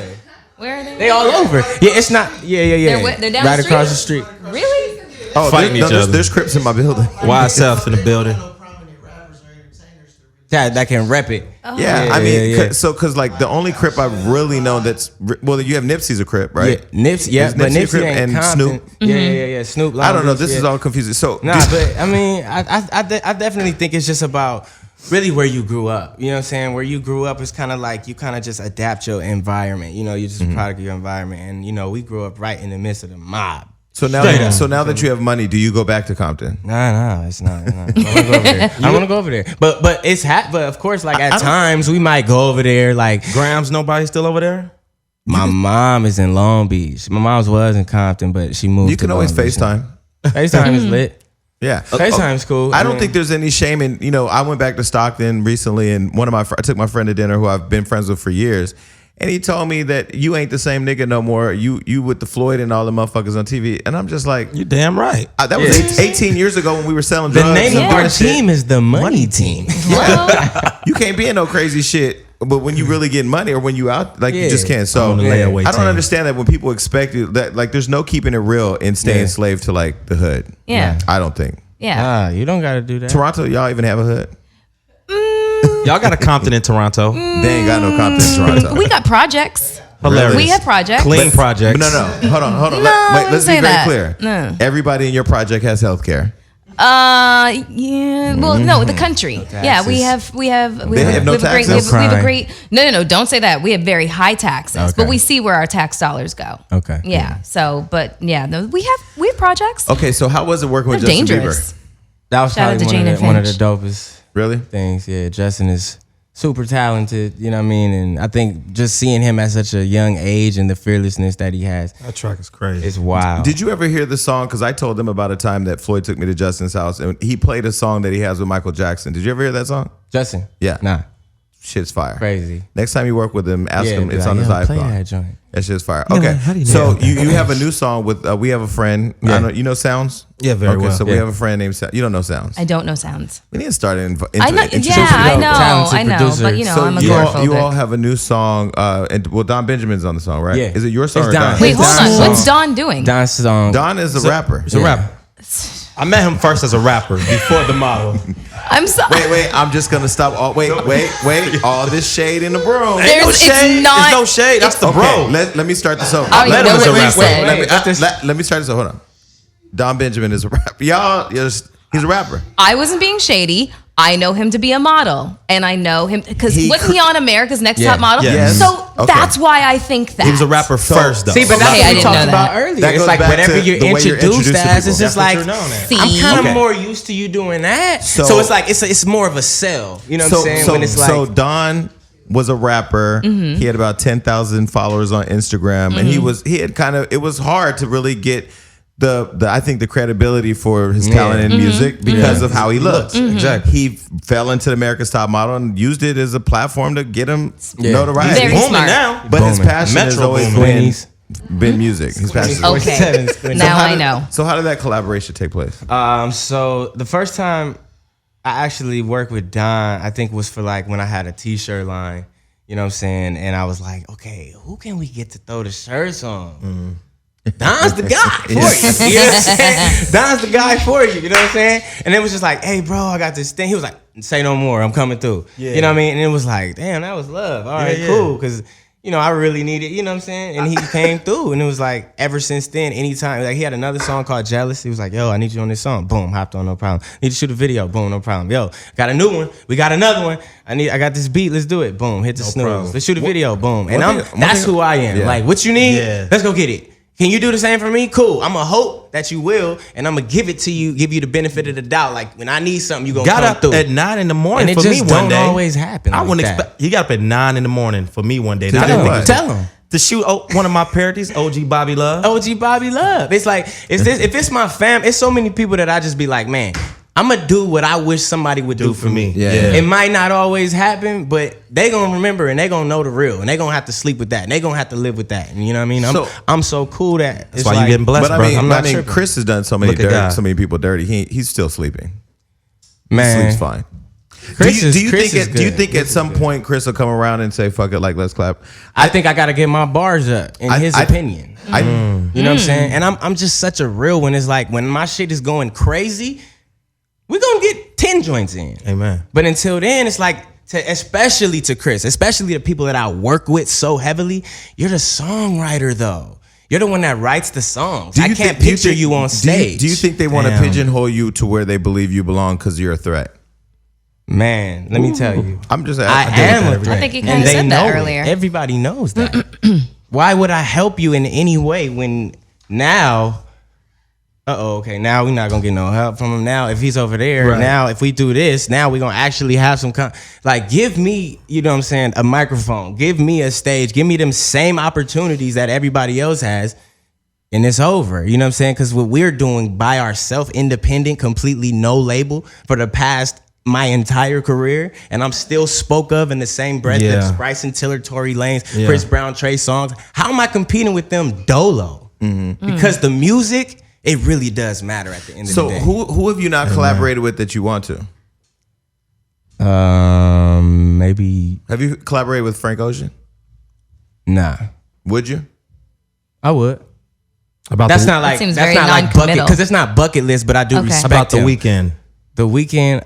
Where are they? They all over. Yeah, it's not. Yeah. They're down right the across the street. Really? Oh, Fighting each other. there's Crips in my building. YSF in the building. That can rep it. Yeah, I mean, yeah. because like the only Crip I've really known that's well, you have Nipsey's a Crip, right? Yeah, Nipsey. Yeah, Is but Nipsey a Nipsey Crip ain't and Compton. Snoop? Yeah. Snoop. I don't know. Long This Beach, is yeah. all confusing. So Nah, but I mean, I definitely think it's just about really where you grew up. You know what I'm saying? Where you grew up is kind of like you kind of just adapt your environment. You know, you're just a product of your environment. And you know, we grew up right in the midst of the mob. so now that you have money, do you go back to Compton? Nah, it's not. I want to go over there. I want to go over there. But it's but of course, like at times we might go over there. Like Grams, nobody still over there? my mom is in Long Beach. My mom's was in Compton, but she moved. You can to always Long Beach. FaceTime. FaceTime is lit. Yeah, FaceTime's cool. I don't think there's any shame in, I went back to Stockton recently, and I took my friend to dinner who I've been friends with for years, and he told me that you ain't the same nigga no more. You with the Floyd and all the motherfuckers on TV, and I'm just like, You damn right. that was 18 years ago when we were selling the drugs. name and of our doing shit. team is the Money Team. Well, You can't be in no crazy shit, but when you really get money or when you out, like you just can't. So I'm on the layaway I don't team. understand that when people expect you that, like, there's no keeping it real and staying Yeah. slave to like the hood. yeah. I don't think. Yeah. You don't gotta do that. Toronto, y'all even have a hood? Y'all got a Compton in Toronto. They ain't got no Compton in Toronto. We got projects. Hilarious. We have projects. Clean projects. But no. Hold on. No, Wait, let's be say very that. clear. No. Everybody in your project has health care. Yeah. Well, no, the country. Yeah, we have They have no a great, taxes? we have a Crime. great. No, don't say that. We have very high taxes, Okay. but we see where our tax dollars go. Okay. Yeah. So, but yeah, no, we have projects. Okay, so how was it working with They're Justin dangerous. That was Shout out probably to Jane and one of the Finch. dopest Bieber? Really? things. Yeah, Justin is super talented. You know what I mean? And I think just seeing him at such a young age and the fearlessness that he has That track is crazy. is wild. Did you ever hear the song? Because I told them about a time that Floyd took me to Justin's house and he played a song that he has with Michael Jackson. Did you ever hear that song? Justin? Yeah. Nah. Shit's fire. Crazy. Next time you work with him, ask him. be It's like, on his yo, play iPhone. that joint. That shit's fire. know Okay, what? How do you so know? you have a new song with we have a friend. I Yeah. know, you know Sounds? Yeah, very okay, well. so we Yeah. have a friend named Sounds. You don't know Sounds. I don't know sounds. We need to start I know. introduce Yeah, I know. Talented I know. producer. But you know, So I'm you all agoraphobic. have a new song, and Don Benjamin's on the song, right? Yeah. Is it your song It's or Don. Don? Wait, It's hold on. Don. What's Don doing? Don's song. Don is a rapper. He's a rapper. I met him first as a rapper before the model. I'm sorry. Wait, I'm just gonna stop. Wait. All this shade in the room. There's- no it's shade. not- There's no shade. That's the Okay, bro. let me start this over. I don't even Let him know as a what you rapper. said. Let me start this over. Hold on. Don Benjamin is a rapper. He's a rapper. I wasn't being shady. I know him to be a model, and I know him because wasn't he on America's Next Yeah. Top Model? Yes. So Okay. that's why I think that He was a rapper first, though. See, but that's Okay, I what we didn't talked know about that. earlier. That It's goes like back whatever to you're the way you're introduced introduced to as, it's people. just That's like what you're known as. See? I'm kind of Okay. more used to you doing that. So- So it's like it's more of a sell. You know what I'm saying? When it's like so Don was a rapper. He had about 10,000 followers on Instagram, and it was hard to really get the I think the credibility for his talent in music because of how he looks. Exactly. He fell into America's Top Model and used it as a platform to get him notoriety. Very Booming smart. now. But his Booming. passion has Metro always booming. been music. His passion. is always- Okay. Now I know. So how did that collaboration take place? So the first time I actually worked with Don. I think it was for like when I had a t-shirt line. You know what I'm saying? And I was like, okay, who can we get to throw the shirts on? Don's the guy for you. You know what I'm saying? Don's the guy for you. You know what I'm saying? And it was just like, hey, bro, I got this thing. He was like, say no more. I'm coming through. Yeah. You know what I mean? And it was like, damn, that was love. All right, cool. Because, you know, I really needed, you know what I'm saying? And he came through. And it was like, ever since then, anytime, like he had another song called Jealous. He was like, yo, I need you on this song. Boom, hopped on, no problem. Need to shoot a video. Boom, no problem. Yo, got a new one. We got another one. I got this beat. Let's do it. Boom, hit the snooze. Problem. Let's shoot a video. Boom. And that's who I am. Yeah. Like, what you need? Yeah. Let's go get it. Can you do the same for me? Cool. I'm going to hope that you will, and I'm going to give it to you, give you the benefit of the doubt. Like, when I need something, you going to come through. Got up at 9 in the morning and for me one day. And it just don't always happen I wouldn't expect. He got up at 9 in the morning for me one day. Tell him. To shoot one of my parodies, OG Bobby Love. OG Bobby Love. It's like, if it's my fam, it's so many people that I just be like, man, I'm going to do what I wish somebody would do for me. Yeah. It might not always happen, but they going to remember and they going to know the real. And they going to have to sleep with that. And they going to have to live with that. And you know what I mean? I'm so cool that that's why you getting blessed, but bro. I'm not sure. Chris has done so many people dirty. He's still sleeping. Man. He sleeps fine. Do you think at some point Chris will come around and say, fuck it, like, let's clap? I think I got to get my bars up in his opinion. You know what I'm saying? And I'm just such a real one. It's like when my shit is going crazy, we're going to get 10 joints in. Amen. But until then, it's like, especially to Chris, especially the people that I work with so heavily, you're the songwriter, though. You're the one that writes the songs. I can't picture you on stage. Do you think they want to pigeonhole you to where they believe you belong because you're a threat? Man, let me tell you. I'm just asking. I am a threat. I think you kind of said that earlier. Everybody knows that. Why would I help you in any way when now... okay, now we're not gonna get no help from him now. If he's over there, now if we do this, now we're gonna actually have some like, give me, you know what I'm saying, a microphone, give me a stage, give me them same opportunities that everybody else has, and it's over. You know what I'm saying? Because what we're doing by ourselves, independent, completely no label, for the past my entire career, and I'm still spoke of in the same breath as Bryson Tiller, Tory Lanez, Chris Brown, Trey Songz. How am I competing with them dolo? Because the music, it really does matter at the end of the day. So who have you not collaborated with that you want to? Maybe. Have you collaborated with Frank Ocean? Nah. Would you? I would. That's not like bucket, because it's not bucket list, but I do respect about the him. Weekend. The Weekend,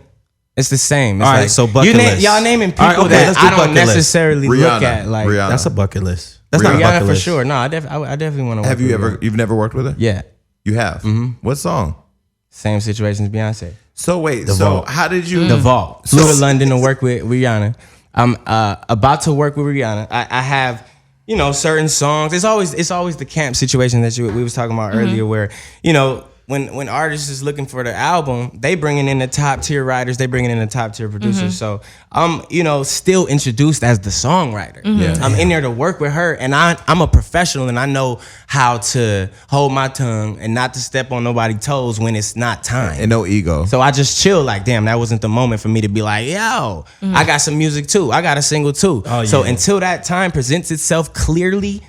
it's the same. It's all right, so bucket list. Y'all naming people that I don't necessarily look at. Like Rihanna. That's a bucket list. That's not a bucket list for sure. No, I definitely want to. Have you ever? You've never worked with her? Yeah. You have? Mm-hmm. What song? Same situation as Beyonce. So wait, how did you... The Vault. Flew to London to work with Rihanna. I'm about to work with Rihanna. I have, you know, certain songs. It's always the camp situation that we was talking about earlier, where, you know, when artists is looking for the album, they bringing in the top tier writers, they bringing in the top tier producers. So I'm, you know, still introduced as the songwriter. I'm in there to work with her, and I'm a professional, and I know how to hold my tongue and not to step on nobody's toes when it's not time. And no ego. So I just chill, like, damn, that wasn't the moment for me to be like, yo, I got some music too. I got a single too. So until that time presents itself clearly,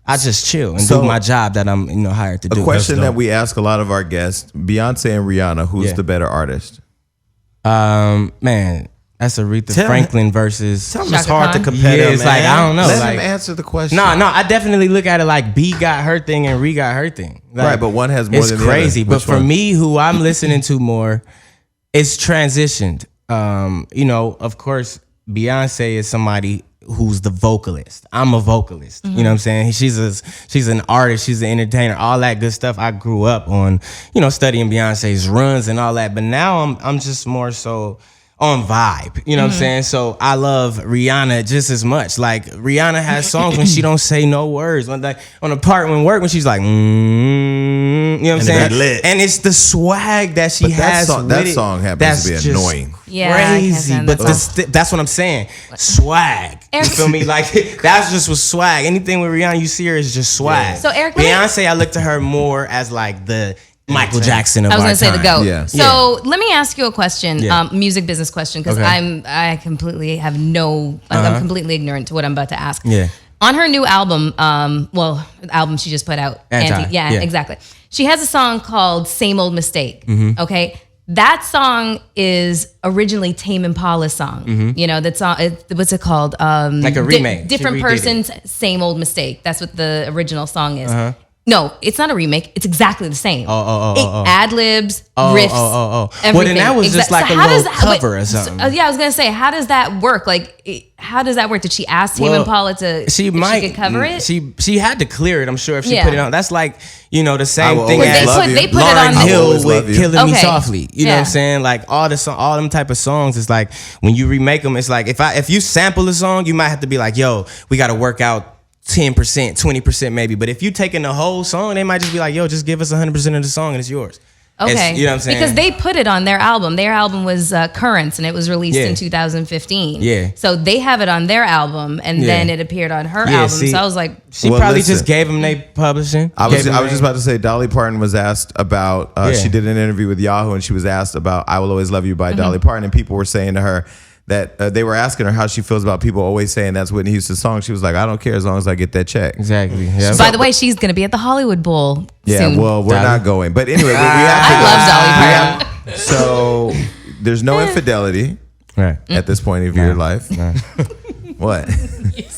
I just chill and do my job that I'm, you know, hired to do. A question that we ask a lot of our guests: Beyonce and Rihanna, who's the better artist? Man, that's Aretha Franklin versus. It's hard to compare. Yeah, it's like, I don't know. Let him answer the question. No, I definitely look at it like B got her thing and Ree got her thing. Like, right, but one has more than the other. It's crazy. But for me, who I'm listening to more, it's transitioned. You know, of course, Beyonce is somebody who's the vocalist. I'm a vocalist. You know what I'm saying? She's an artist, she's an entertainer, all that good stuff. I grew up on, you know, studying Beyonce's runs and all that, but now I'm just more so on vibe. You know what I'm saying? So I love Rihanna just as much. Like, Rihanna has songs when she don't say no words. On the part when she's like, you know what I'm saying? Lit. And it's the swag that she has that song happens to be annoying. Yeah, crazy, but that's what I'm saying. Swag. You feel me? Like, that's just with swag. Anything with Rihanna you see her is just swag. So Eric, Beyonce, I look to her more as like the Michael Jackson of our time. I was going to say the GOAT. Yeah. So let me ask you a question, music business question, because I completely have I'm completely ignorant to what I'm about to ask. Yeah. On her new album, the album she just put out, Anti. Yeah, exactly. She has a song called "Same Old Mistake." Okay. That song is originally Tame Impala's song. You know, that song, what's it called? Like a remake. Different She redid person's Same Old Mistake. That's what the original song is. No, it's not a remake. It's exactly the same. Ad-libs, riffs, everything. Well, then that was just like So a how little does cover or something. Yeah, I was gonna say, how does that work? Like, how does that work? Did she ask Tame Impala if she could cover it? She had to clear it. I'm sure if she Yeah. put it on. That's like, you know, the same thing always as love you. they put Lauryn it on Hill Always love with you. "Killing Me Okay. Softly." You know what I'm Yeah. saying? Like all them type of songs. It's like when you remake them. It's like if you sample a song, you might have to be like, "Yo, we got to work out 10%, 20% maybe." But if you taking the whole song, they might just be like, "Yo, just give us 100% of the song and it's yours." Okay. You know what I'm saying? Because they put it on their album. Their album was Currents, and it was released Yeah. in 2015. Yeah. So they have it on their album, and then it appeared on her Yeah, album. see, so I was like, she Well, probably listen. just gave them they publishing. I was just about to say, Dolly Parton was asked about, she did an interview with Yahoo, and she was asked about "I Will Always Love You" by Dolly Parton, and people were saying to her that they were asking her how she feels about people always saying that's Whitney Houston's song. She was like, "I don't care as long as I get that check." Exactly. Yeah. by the way, she's going to be at the Hollywood Bowl Yeah, soon. well, we're Dolly. not going. But anyway, we have to I love Dolly Parton. So there's no infidelity right. at this point of your life. Nah. What?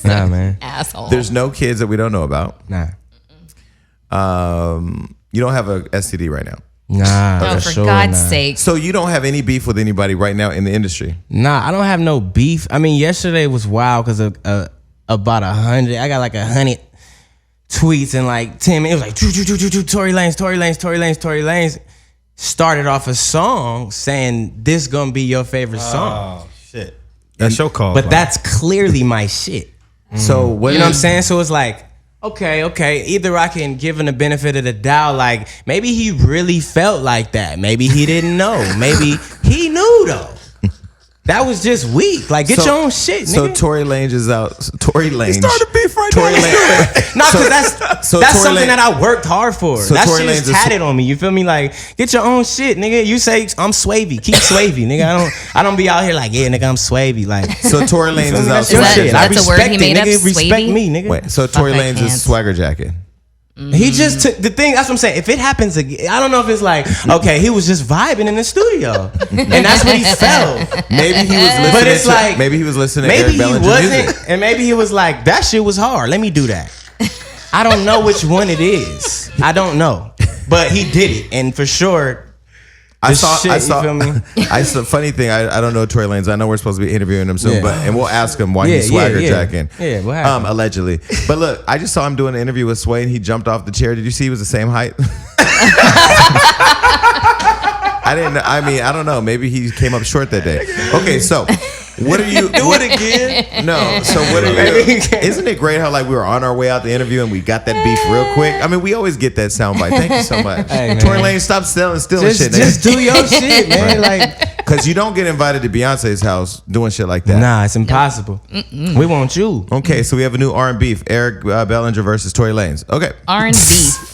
Nah, man. Asshole. There's no kids that we don't know about. Nah. You don't have a STD right now. Nah. Oh, for sure God's not. sake. So you don't have any beef with anybody right now in the industry. Nah, I don't have no beef. I mean, yesterday was wild because about 100. I got like 100 tweets and like 10 minutes. It was like, Tory Lanez. Started off a song saying this gonna be your favorite song. Oh shit. That's your call. But that's clearly my shit. So what You know what I'm saying? So it's like, okay. Either I can give him the benefit of the doubt, like maybe he really felt like that. Maybe he didn't know. Maybe he knew though. That was just weak. Like, get your own shit, nigga. So Tory Lanez is out. Tory Lanez. started beef right Tory now. Lanez. No, because that's Tory something Lanez- that I worked hard for. So That Tory shit Lanez is is- tatted on me. You feel me? Like, get your own shit, nigga. You say I'm swavy. Keep swavy, nigga. I don't be out here like, yeah, nigga, I'm swavy. Like, So Tory Lanez is out. that's your that- shit. I that's a word respect he it, made up, nigga. Respect swavy? me, nigga. Wait, so Tory I Lanez can't. is swagger jacket. He just took the thing. That's what I'm saying. If it happens again, I don't know if it's like, okay, he was just vibing in the studio, and that's what he felt. Maybe he was listening. But it's to, like, maybe he was listening to Maybe Eric he Bellinger wasn't, music. and maybe he was like, that shit was hard. Let me do that. I don't know which one it is. I don't know, but he did it, and for sure. I saw. You feel me? I saw. Funny thing. I don't know Tory Lanez. I know we're supposed to be interviewing him soon, Yeah. but and we'll ask him why Yeah, he's swagger yeah. jacking. Yeah, what happened? Allegedly. But look, I just saw him doing an interview with Sway, and he jumped off the chair. Did you see he was the same height? I didn't. I mean, I don't know. Maybe he came up short that day. Okay, so what are you? Do it again. No. So what are you? Isn't it great how like we were on our way out the interview and we got that beef real quick? I mean, we always get that soundbite. Thank you so much. Hey, man. Tory Lanez, stop stealing shit. Just do your shit, man. Like, Because you don't get invited to Beyonce's house doing shit like that. nah, it's impossible. We want you. Okay, so we have a new R&B beef. Eric Bellinger versus Tory Lanez. Okay. R&B.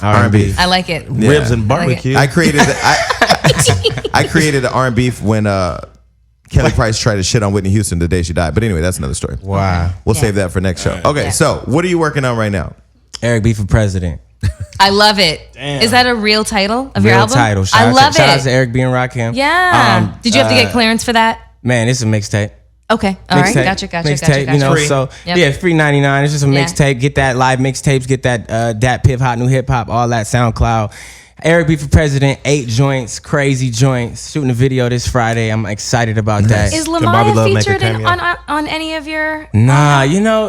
R&B. I like it. Yeah. Ribs and barbecue. I created I created an R&B when Kelly Price tried to shit on Whitney Houston the day she died. But anyway, that's another story. Wow. We'll Yeah. save that for next show. Okay, Yeah. so what are you working on right now? Eric B for president. I love it. Is that a real title of your Real album? title. I love Shout out to it. Eric B and Rakim. Yeah. Did you have to get clearance for that? Man, it's a mixtape. Okay. All right. Mixtape. Gotcha. Mixtape, you know, Free. so Yep. yeah, free 99. It's just a Yeah. mixtape. Get that live mixtapes, get that Dat Piff Hot New Hip Hop, all that SoundCloud. Eric B for president, 8 joints, crazy joints. Shooting a video this Friday. I'm excited about that. Is Bobby Lamar Love make a featured cameo? on any of your? Nah, you know,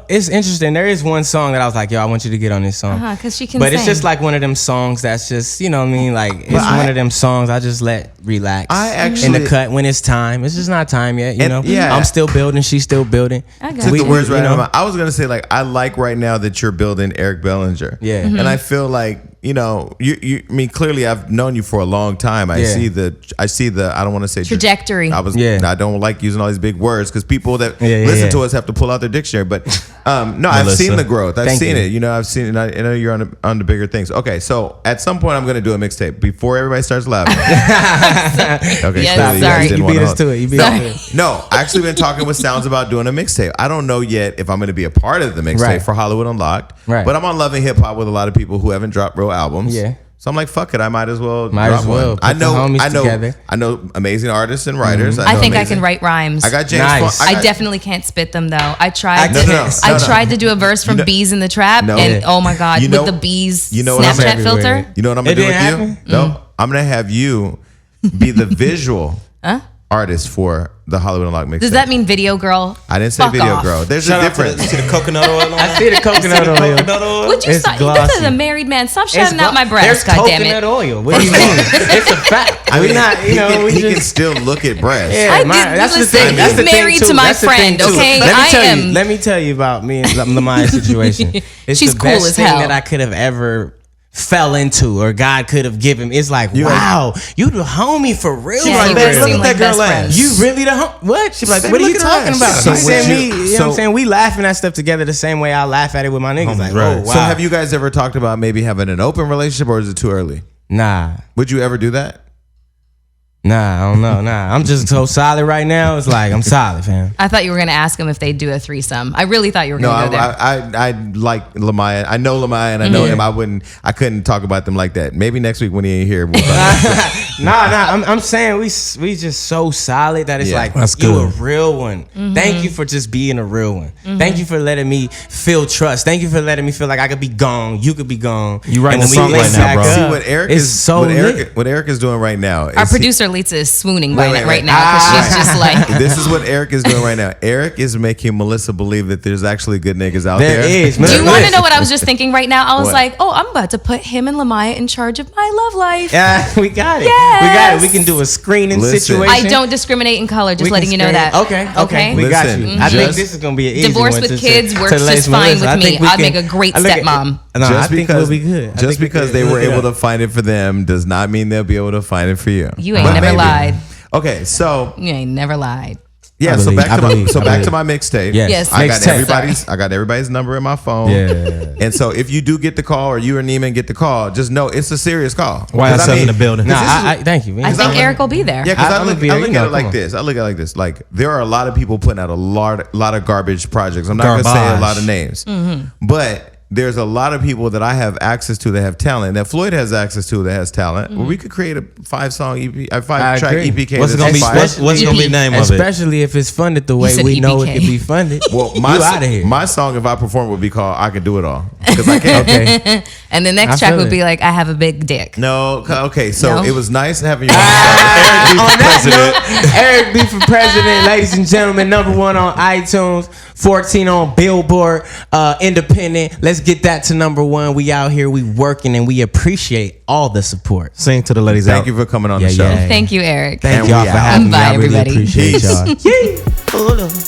it's interesting. There is one song that I was like, yo, I want you to get on this song. Because she can But sing. it's just like one of them songs that's just, you know what I mean? Like, it's one of them songs I just let relax. I in actually- the cut when it's time. It's just not time yet, you And- know? yeah. I'm still building. She's still building. I got Took you. the words right you out of know? my I was gonna say like I like right now that you're building Eric Bellinger. Yeah. And I feel like, you know, you I mean clearly I've known you for a long time. I Yeah. see the I don't want to say Trajectory. Yeah. I don't like using all these big words because people that Yeah, listen yeah. to us have to pull out their dictionary. But no, I've Melissa. seen the growth. I've Thank seen you. it. You know, I've seen it. And I know you're on the bigger things. Okay, so at some point I'm gonna do a mixtape before everybody starts laughing. Okay, Yes, clearly you guys sorry. didn't You wanna beat us hold- to it. You beat us to it. No, I actually been talking with Sounds about doing a mixtape. I don't know yet if I'm going to be a part of the mixtape Right. for Hollywood Unlocked. Right. But I'm on Loving Hip Hop with a lot of people who haven't dropped real albums. Yeah. So I'm like, fuck it, I might as well Might drop as well. one. Put the homies together. I know amazing artists and writers. I think I amazing- can write rhymes. I got James. Nice. I definitely can't spit them though. I tried. No. I tried to do a verse from You know- Bees in the Trap, No. and oh my god, You know- with the Bees you know what I'm Snapchat everywhere. filter. You know what I'm gonna It do with didn't you? happen? No, I'm gonna have you be the visual artist for the Hollywood Unlocked mixtape. Does that mean video girl? I didn't say Fuck video off. girl. There's Shout a out to difference. see the coconut oil on I that? see the coconut oil. Coconut oil. Would you It's stop? glossy. This is a married man. Stop shouting out my There's breasts, goddammit. coconut oil. What do you mean? It's a fact. I mean, We're not, he can just. still look at breasts. Yeah, Listen, That's the thing. That's he's the thing, married too. to my That's the thing, friend, too. okay? Let me tell you about me and Lamaya's situation. It's She's the cool best as thing hell. that I could have ever fell into or God could have given. It's like, You wow, you the homie for real. Yeah, right you there. guys look seem at like that girl best ass. friends. You really the homie? What? She's like, Baby, what are look you at her talking ass. about? So She would said you- me, you know what I'm saying? We laughing at stuff together the same way I laugh at it with my niggas. Like, right. oh, wow. So have you guys ever talked about maybe having an open relationship, or is it too early? Nah. Would you ever do that? Nah, I don't know. Nah, I'm just so solid right now. It's like I'm solid, fam. I thought you were gonna ask him if they do a threesome. I really thought you were No, gonna go there. I like Lamaya. I know Lamaya and I know him. I couldn't talk about them like that. Maybe next week when he ain't here. We'll talk. Nah. I'm saying we just so solid that it's Yeah. like That's you good. a real one. Thank you for just being a real one. Thank you for letting me feel trust. Thank you for letting me feel like I could be gone. You could be gone. You writing And a when we song link right now, back bro. up, See what Eric it's is so lit. what Eric is doing right now. Our is producer Lisa is swooning right wait. now because she's just like. This is what Eric is doing right now. Eric is making Melissa believe that there's actually good niggas out there. There is. Do you Listen. want to know what I was just thinking right now? I was What? like, oh, I'm about to put him and Lamaya in charge of my love life. Yeah, we got it. Yes. We got it. We can do a screening Listen. situation. I don't discriminate in color, just We letting can you know screen- that. Okay. We got Listen, you. I think just- this is gonna be an easy Divorce one with to- kids to works lace just fine Melissa. with I me. think we I'd can- make a great I think- stepmom. No, I Just think because we'll be good. I Just think we because good. they We'll were get able up. to find it for them does not mean they'll be able to find it for you. You ain't But never maybe. lied. Okay, so You ain't never lied. yeah, I so believe- back I to my believe- I back believe. to my mixtape. Yes. Yes. I got Mixtape. everybody's number in my phone. Yeah. And so if you do get the call, or you or Neiman get the call, just know it's a serious call. Why 'Cause I in the building? Nah, I thank you. I think Eric will be there. Yeah, because I I'ma look, be- I look you know, at it like come on. this. I look at it like this. Like there are a lot of people putting out a lot of garbage projects. I'm not going to say a Garbage. lot of names, but there's a lot of people that I have access to that have talent, that Floyd has access to that has talent. Where we could create a 5-song EP, a 5-track agree. EPK. What's that's gonna be fire. what's gonna be the name of it? Especially if it's funded the way said we know it EPK. can be funded. Well, you out of here. my song, if I perform, would be called "I Could Do It All" because I can. Okay. And the next I track feel would it. be like, I have a big dick. No, okay. So No? it was nice having you. On that note, Eric B for president, ladies and gentlemen, #1 on iTunes, 14 on Billboard, independent. Let's get that to #1. We out here, we working, and we appreciate all the support. Sing to the ladies Thank out. you for coming on the Yeah, show. yeah. Thank you, Eric. Thank And y'all we for out. having me. Bye, I really everybody. appreciate Peace. y'all. Yee.